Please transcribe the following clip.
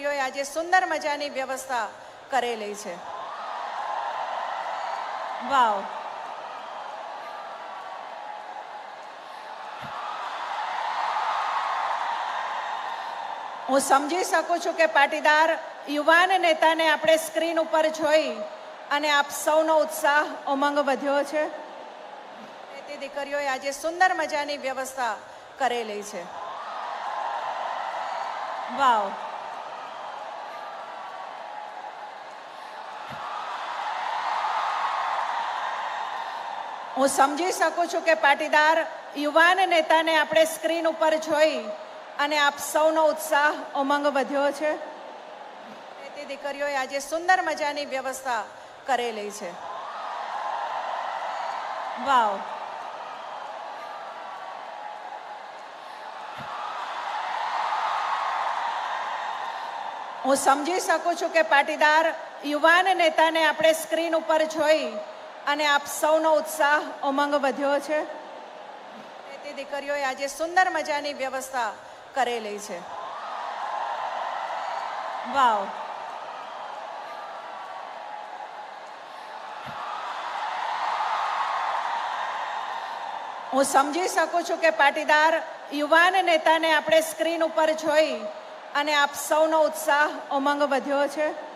દીકરીઓએ આજે સુંદર મજાની વ્યવસ્થા કરેલી છે. વાવ. હું સમજી શકું છું કે પાટીદાર યુવાન નેતાને આપણે સ્ક્રીન ઉપર જોઈ અને આપ સૌનો ઉત્સાહ ઉમંગ વધ્યો છે. તે દીકરીઓએ આજે સુંદર મજાની વ્યવસ્થા કરેલી છે. વાવ. હું સમજી શકું છું કે પાટીદાર યુવાન નેતાને આપણે સ્ક્રીન ઉપર જોઈ અને આપ સૌનો ઉત્સાહ ઉમંગ વધ્યો છે. તે દીકરીઓએ આજે સુંદર મજાની વ્યવસ્થા કરેલી છે. વાવ. હું સમજી શકું છું કે પાટીદાર યુવાન નેતાને આપણે સ્ક્રીન ઉપર જોઈ અને આપ સૌનો ઉત્સાહ ઉમંગ વધ્યો છે. તે દીકરીઓએ આજે સુંદર મજાની વ્યવસ્થા કરેલી છે. વાવ. હું સમજી શકું છું કે પાટીદાર યુવાન નેતાને આપણે સ્ક્રીન ઉપર જોઈ અને આપ સૌનો ઉત્સાહ ઉમંગ વધ્યો છે.